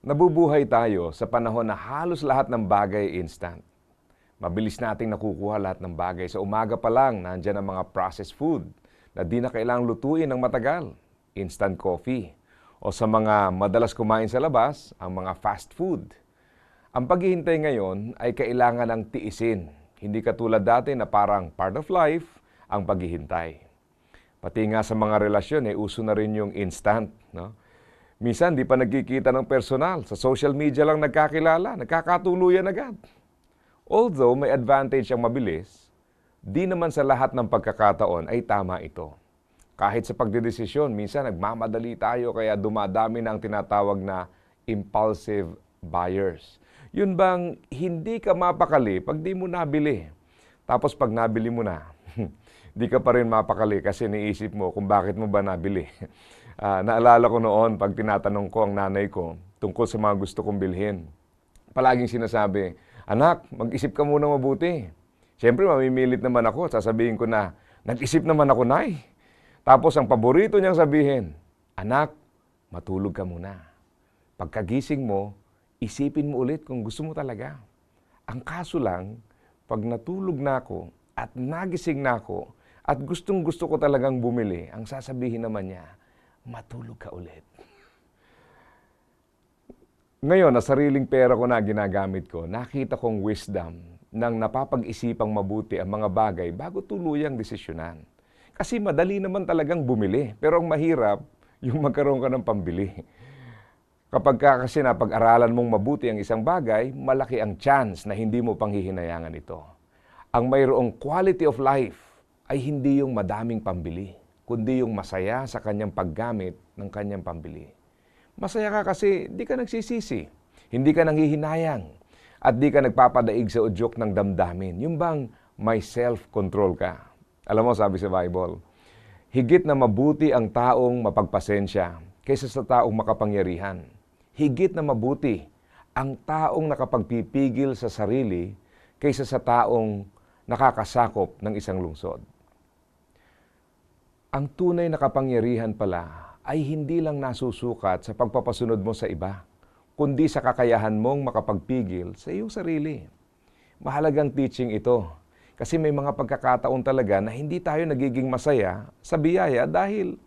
Nabubuhay tayo sa panahon na halos lahat ng bagay instant. Mabilis nating nakukuha lahat ng bagay. Sa umaga pa lang, nandyan ang mga processed food na di na kailangang lutuin ng matagal. Instant coffee. O sa mga madalas kumain sa labas, ang mga fast food. Ang paghihintay ngayon ay kailangan ng tiisin. Hindi katulad dati na parang part of life ang paghihintay. Pati nga sa mga relasyon, uso na rin yung instant. No? Minsan, di pa nagkikita ng personal. Sa social media lang nagkakilala, nagkakatuluyan agad. Although may advantage ang mabilis, di naman sa lahat ng pagkakataon ay tama ito. Kahit sa pagdedesisyon, minsan nagmamadali tayo kaya dumadami na ang tinatawag na impulsive buyers. Yun bang hindi ka mapakali pag di mo nabili. Tapos pag nabili mo na, di ka pa rin mapakali kasi niisip mo kung bakit mo ba nabili. Naalala ko noon pag tinatanong ko ang nanay ko tungkol sa mga gusto kong bilhin. Palaging sinasabi, anak, mag-isip ka muna mabuti. Siyempre, mamimilit naman ako. Sasabihin ko na, nag-isip naman ako, nay. Tapos ang paborito niyang sabihin, anak, matulog ka muna. Pagkagising mo, isipin mo ulit kung gusto mo talaga. Ang kaso lang, pag natulog na ako at nagising na ako at gustong-gusto ko talagang bumili, ang sasabihin naman niya, matulog ka ulit. Ngayon, na sariling pera ko na ginagamit ko, nakita kong wisdom ng napapag-isipang mabuti ang mga bagay bago tuluyang desisyonan. Kasi madali naman talagang bumili, pero ang mahirap, yung magkaroon ka ng pambili. Kapag kasi napag-aralan mong mabuti ang isang bagay, malaki ang chance na hindi mo panghihinayangan ito. Ang mayroong quality of life ay hindi yung madaming pambili, kundi yung masaya sa kanyang paggamit ng kanyang pambili. Masaya ka kasi di ka nagsisisi, hindi ka nanghihinayang, at di ka nagpapadaig sa udyok ng damdamin. Yung bang may self-control ka. Alam mo, sabi sa Bible, higit na mabuti ang taong mapagpasensya kaysa sa taong makapangyarihan. Higit na mabuti ang taong nakapagpipigil sa sarili kaysa sa taong nakakasakop ng isang lungsod. Ang tunay na kapangyarihan pala ay hindi lang nasusukat sa pagpapasunod mo sa iba, kundi sa kakayahan mong makapagpigil sa iyong sarili. Mahalagang teaching ito kasi may mga pagkakataon talaga na hindi tayo nagiging masaya sa biyaya dahil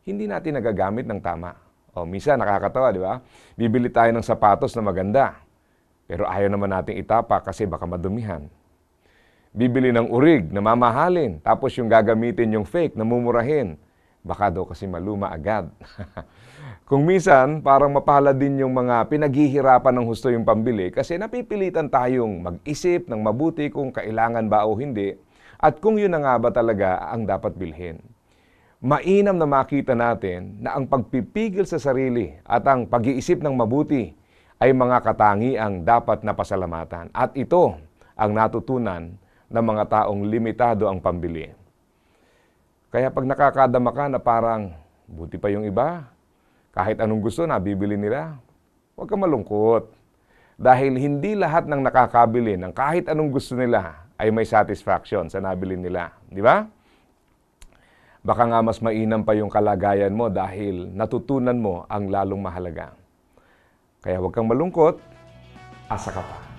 hindi natin nagagamit ng tama. O minsan nakakatawa, di ba? Bibili tayo ng sapatos na maganda, pero ayaw naman nating itapak kasi baka madumihan. Bibili ng urig na mamahalin, tapos yung gagamitin yung fake na mumurahin. Baka daw kasi maluma agad. Kung minsan, parang mapalad din yung mga pinaghihirapan ng husto yung pambili kasi napipilitan tayong mag-isip ng mabuti kung kailangan ba o hindi at kung yun na nga ba talaga ang dapat bilhin. Mainam na makita natin na ang pagpipigil sa sarili at ang pag-iisip ng mabuti ay mga katangiang dapat napasalamatan. At ito ang natutunan ng mga taong limitado ang pambili. Kaya pag nakakadama ka na parang buti pa yung iba, kahit anong gusto nabibili nila, huwag ka malungkot. Dahil hindi lahat ng nakakabili ng kahit anong gusto nila ay may satisfaction sa nabili nila. Di ba? Baka nga mas mainam pa yung kalagayan mo dahil natutunan mo ang lalong mahalaga. Kaya huwag kang malungkot, asa ka pa.